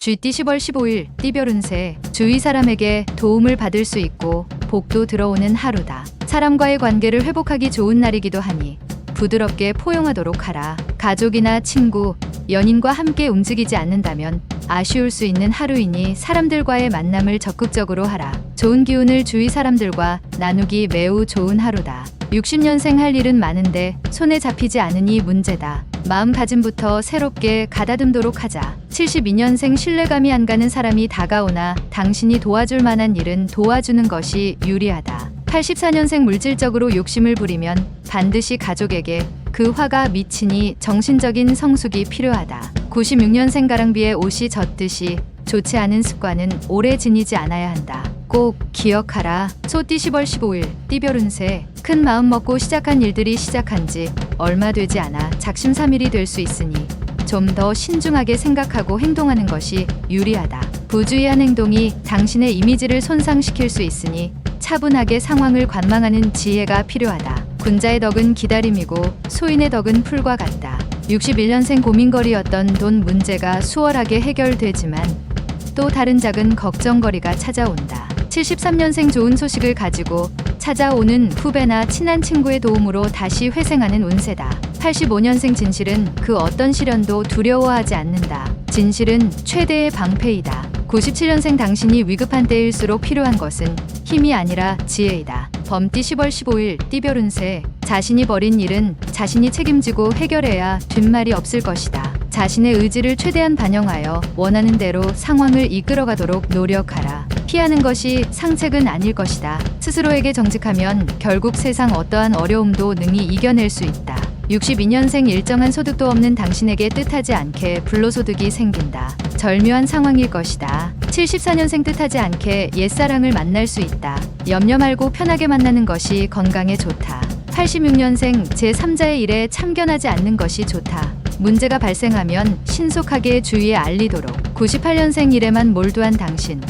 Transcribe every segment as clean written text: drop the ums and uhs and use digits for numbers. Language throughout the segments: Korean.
쥐띠 10월 15일 띠별 운세. 주위 사람에게 도움을 받을 수 있고 복도 들어오는 하루다. 사람과의 관계를 회복하기 좋은 날이기도 하니 부드럽게 포용하도록 하라. 가족이나 친구, 연인과 함께 움직이지 않는다면 아쉬울 수 있는 하루이니 사람들과의 만남을 적극적으로 하라. 좋은 기운을 주위 사람들과 나누기 매우 좋은 하루다. 60년생 할 일은 많은데 손에 잡히지 않으니 문제다. 마음가짐부터 새롭게 가다듬도록 하자. 72년생 신뢰감이 안 가는 사람이 다가오나 당신이 도와줄 만한 일은 도와주는 것이 유리하다. 84년생 물질적으로 욕심을 부리면 반드시 가족에게 그 화가 미치니 정신적인 성숙이 필요하다. 96년생 가랑비에 옷이 젖듯이 좋지 않은 습관은 오래 지니지 않아야 한다. 꼭 기억하라. 소띠 10월 15일 띠별 운세. 큰 마음 먹고 시작한 일들이 시작한 지 얼마 되지 않아 작심삼일이 될 수 있으니 좀 더 신중하게 생각하고 행동하는 것이 유리하다. 부주의한 행동이 당신의 이미지를 손상시킬 수 있으니 차분하게 상황을 관망하는 지혜가 필요하다. 군자의 덕은 기다림이고 소인의 덕은 풀과 같다. 61년생 고민거리였던 돈 문제가 수월하게 해결되지만 또 다른 작은 걱정거리가 찾아온다. 73년생 좋은 소식을 가지고 찾아오는 후배나 친한 친구의 도움으로 다시 회생하는 운세다. 85년생 진실은 그 어떤 시련도 두려워하지 않는다. 진실은 최대의 방패이다. 97년생 당신이 위급한 때일수록 필요한 것은 힘이 아니라 지혜이다. 범띠 10월 15일 띠별 운세. 자신이 벌인 일은 자신이 책임지고 해결해야 뒷말이 없을 것이다. 자신의 의지를 최대한 반영하여 원하는 대로 상황을 이끌어가도록 노력하라. 피하는 것이 상책은 아닐 것이다. 스스로에게 정직하면 결국 세상 어떠한 어려움도 능히 이겨낼 수 있다. 62년생 일정한 소득도 없는 당신에게 뜻하지 않게 불로소득이 생긴다. 절묘한 상황일 것이다. 74년생 뜻하지 않게 옛사랑을 만날 수 있다. 염려 말고 편하게 만나는 것이 건강에 좋다. 86년생 제3자의 일에 참견하지 않는 것이 좋다. 문제가 발생하면 신속하게 주위에 알리도록. 98년생 일에만 몰두한 당신.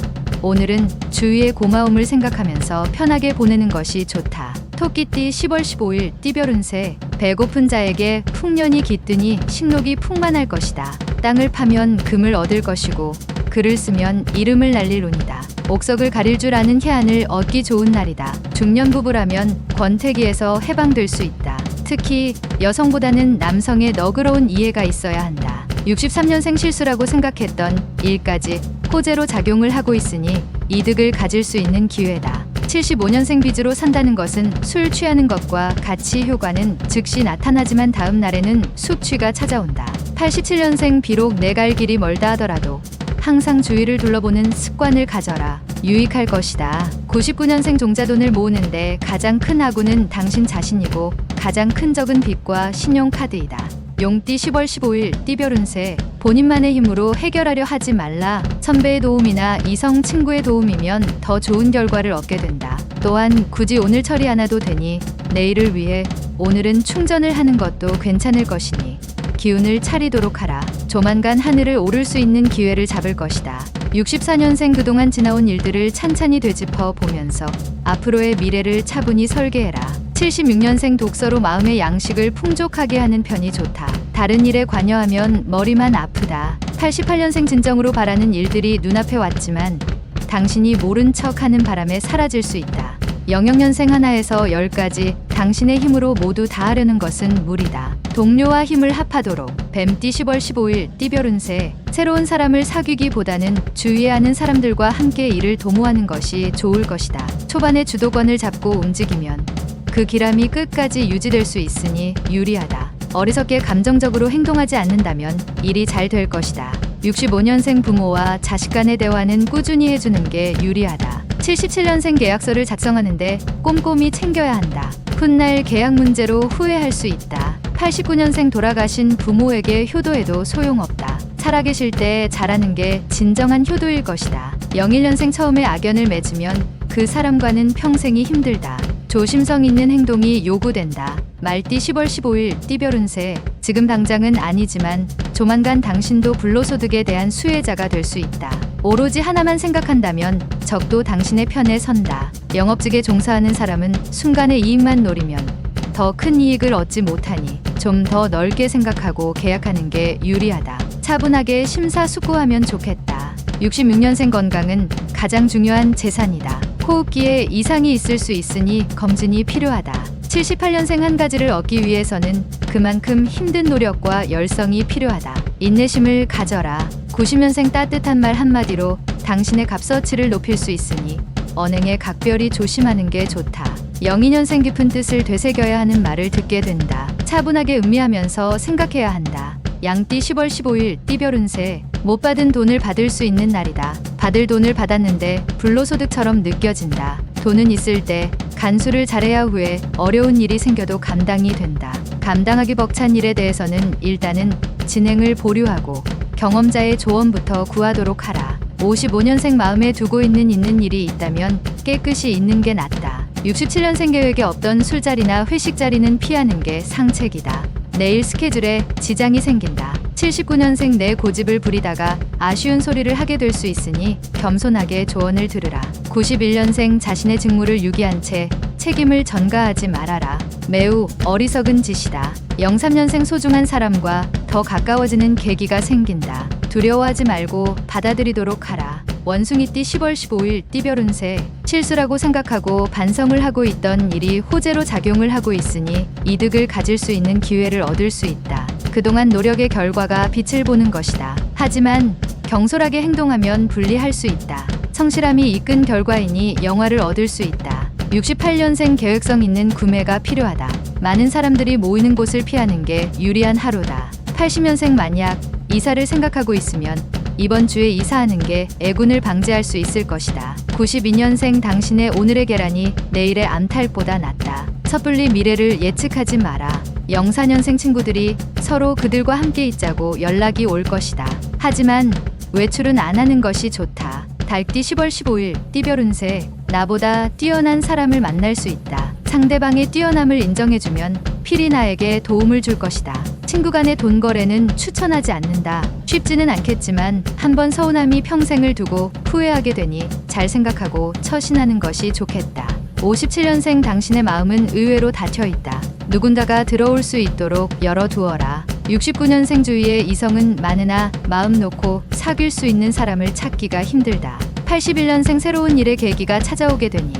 오늘은 주위의 고마움을 생각하면서 편하게 보내는 것이 좋다. 토끼띠 10월 15일 띠별 운세. 배고픈 자에게 풍년이 깃드니 식욕이 풍만할 것이다. 땅을 파면 금을 얻을 것이고 글을 쓰면 이름을 날릴 운이다. 옥석을 가릴 줄 아는 해안을 얻기 좋은 날이다. 중년 부부라면 권태기에서 해방될 수 있다. 특히 여성보다는 남성의 너그러운 이해가 있어야 한다. 63년생 실수라고 생각했던 일까지 호재로 작용을 하고 있으니 이득을 가질 수 있는 기회다. 75년생 빚으로 산다는 것은 술 취하는 것과 같이 효과는 즉시 나타나지만 다음 날에는 숙취가 찾아온다. 87년생 비록 내 갈 길이 멀다 하더라도 항상 주위를 둘러보는 습관을 가져라. 유익할 것이다. 99년생 종자돈을 모으는데 가장 큰 악우는 당신 자신이고 가장 큰 적은 빚과 신용카드이다. 용띠 10월 15일 띠별 운세. 본인만의 힘으로 해결하려 하지 말라. 선배의 도움이나 이성 친구의 도움이면 더 좋은 결과를 얻게 된다. 또한 굳이 오늘 처리 안 해도 되니 내일을 위해 오늘은 충전을 하는 것도 괜찮을 것이니 기운을 차리도록 하라. 조만간 하늘을 오를 수 있는 기회를 잡을 것이다. 64년생 그동안 지나온 일들을 찬찬히 되짚어 보면서 앞으로의 미래를 차분히 설계해라. 76년생 독서로 마음의 양식을 풍족하게 하는 편이 좋다. 다른 일에 관여하면 머리만 아프다. 88년생 진정으로 바라는 일들이 눈앞에 왔지만 당신이 모른 척 하는 바람에 사라질 수 있다. 영역년생 하나에서 10가지 당신의 힘으로 모두 다 하려는 것은 무리다. 동료와 힘을 합하도록. 뱀띠 10월 15일 띠별 운세. 새로운 사람을 사귀기보다는 주위에 아는 사람들과 함께 일을 도모하는 것이 좋을 것이다. 초반에 주도권을 잡고 움직이면 그 기람이 끝까지 유지될 수 있으니 유리하다. 어리석게 감정적으로 행동하지 않는다면 일이 잘 될 것이다. 65년생 부모와 자식 간의 대화는 꾸준히 해주는 게 유리하다. 77년생 계약서를 작성하는데 꼼꼼히 챙겨야 한다. 훗날 계약 문제로 후회할 수 있다. 89년생 돌아가신 부모에게 효도해도 소용없다. 살아계실 때 잘하는 게 진정한 효도일 것이다. 01년생 처음에 악연을 맺으면 그 사람과는 평생이 힘들다. 조심성 있는 행동이 요구된다. 말띠 10월 15일 띠별 운세. 지금 당장은 아니지만 조만간 당신도 불로소득에 대한 수혜자가 될 수 있다. 오로지 하나만 생각한다면 적도 당신의 편에 선다. 영업직에 종사하는 사람은 순간의 이익만 노리면 더 큰 이익을 얻지 못하니 좀 더 넓게 생각하고 계약하는 게 유리하다. 차분하게 심사숙고하면 좋겠다. 66년생 건강은 가장 중요한 재산이다. 호흡기에 이상이 있을 수 있으니 검진이 필요하다. 78년생 한 가지를 얻기 위해서는 그만큼 힘든 노력과 열성이 필요하다. 인내심을 가져라. 90년생 따뜻한 말 한마디로 당신의 값어치를 높일 수 있으니 언행에 각별히 조심하는 게 좋다. 02년생 깊은 뜻을 되새겨야 하는 말을 듣게 된다. 차분하게 음미하면서 생각해야 한다. 양띠 10월 15일 띠별 운세. 못 받은 돈을 받을 수 있는 날이다. 받을 돈을 받았는데 불로소득처럼 느껴진다. 돈은 있을 때 간수를 잘해야 후에 어려운 일이 생겨도 감당이 된다. 감당하기 벅찬 일에 대해서는 일단은 진행을 보류하고 경험자의 조언부터 구하도록 하라. 55년생 마음에 두고 있는 일이 있다면 깨끗이 있는 게 낫다. 67년생 계획에 없던 술자리나 회식 자리는 피하는 게 상책이다. 내일 스케줄에 지장이 생긴다. 79년생 내 고집을 부리다가 아쉬운 소리를 하게 될 수 있으니 겸손하게 조언을 들으라. 91년생 자신의 직무를 유기한 채 책임을 전가하지 말아라. 매우 어리석은 짓이다. 03년생 소중한 사람과 더 가까워지는 계기가 생긴다. 두려워하지 말고 받아들이도록 하라. 원숭이띠 10월 15일 띠별 운세. 실수라고 생각하고 반성을 하고 있던 일이 호재로 작용을 하고 있으니 이득을 가질 수 있는 기회를 얻을 수 있다. 그동안 노력의 결과가 빛을 보는 것이다. 하지만 경솔하게 행동하면 불리할 수 있다. 성실함이 이끈 결과이니 영화를 얻을 수 있다. 68년생 계획성 있는 구매가 필요하다. 많은 사람들이 모이는 곳을 피하는 게 유리한 하루다. 80년생 만약 이사를 생각하고 있으면 이번 주에 이사하는 게 애군을 방지할 수 있을 것이다. 92년생 당신의 오늘의 계란이 내일의 암탉보다 낫다. 섣불리 미래를 예측하지 마라. 04년생 친구들이 서로 그들과 함께 있자고 연락이 올 것이다. 하지만 외출은 안 하는 것이 좋다. 달띠 10월 15일 띠별 운세. 나보다 뛰어난 사람을 만날 수 있다. 상대방의 뛰어남을 인정해주면 필히 나에게 도움을 줄 것이다. 친구 간의 돈 거래는 추천하지 않는다. 쉽지는 않겠지만 한번 서운함이 평생을 두고 후회하게 되니 잘 생각하고 처신하는 것이 좋겠다. 57년생 당신의 마음은 의외로 닫혀 있다. 누군가가 들어올 수 있도록 열어두어라. 69년생 주위에 이성은 많으나 마음 놓고 사귈 수 있는 사람을 찾기가 힘들다. 81년생 새로운 일의 계기가 찾아오게 되니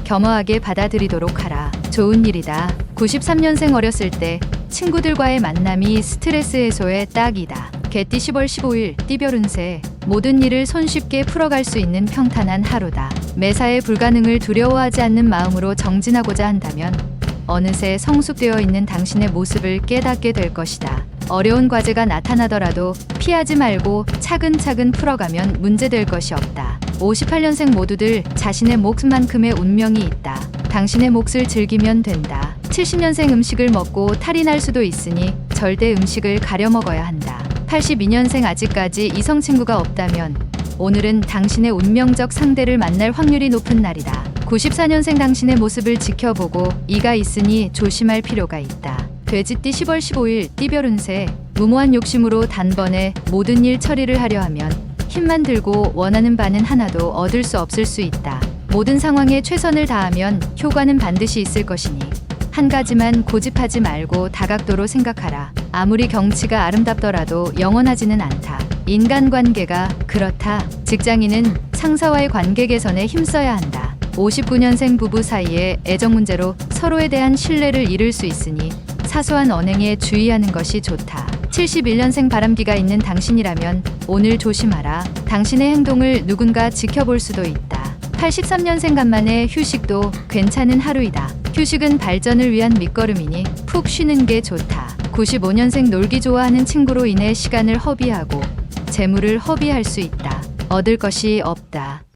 겸허하게 받아들이도록 하라. 좋은 일이다. 93년생 어렸을 때 친구들과의 만남이 스트레스 해소에 딱이다. 개띠 10월 15일 띠별 운세. 모든 일을 손쉽게 풀어갈 수 있는 평탄한 하루다. 매사에 불가능을 두려워하지 않는 마음으로 정진하고자 한다면 어느새 성숙되어 있는 당신의 모습을 깨닫게 될 것이다. 어려운 과제가 나타나더라도 피하지 말고 차근차근 풀어가면 문제될 것이 없다. 58년생 모두들 자신의 몫만큼의 운명이 있다. 당신의 몫을 즐기면 된다. 70년생 음식을 먹고 탈이 날 수도 있으니 절대 음식을 가려 먹어야 한다. 82년생 아직까지 이성 친구가 없다면 오늘은 당신의 운명적 상대를 만날 확률이 높은 날이다. 94년생 당신의 모습을 지켜보고 이가 있으니 조심할 필요가 있다. 돼지띠 10월 15일 띠별 운세. 무모한 욕심으로 단번에 모든 일 처리를 하려 하면 힘만 들고 원하는 바는 하나도 얻을 수 없을 수 있다. 모든 상황에 최선을 다하면 효과는 반드시 있을 것이니 한 가지만 고집하지 말고 다각도로 생각하라. 아무리 경치가 아름답더라도 영원하지는 않다. 인간관계가 그렇다. 직장인은 상사와의 관계 개선에 힘써야 한다. 59년생 부부 사이에 애정 문제로 서로에 대한 신뢰를 잃을 수 있으니 사소한 언행에 주의하는 것이 좋다. 71년생 바람기가 있는 당신이라면 오늘 조심하라. 당신의 행동을 누군가 지켜볼 수도 있다. 83년생 간만에 휴식도 괜찮은 하루이다. 휴식은 발전을 위한 밑거름이니 푹 쉬는 게 좋다. 95년생 놀기 좋아하는 친구로 인해 시간을 허비하고 재물을 허비할 수 있다. 얻을 것이 없다.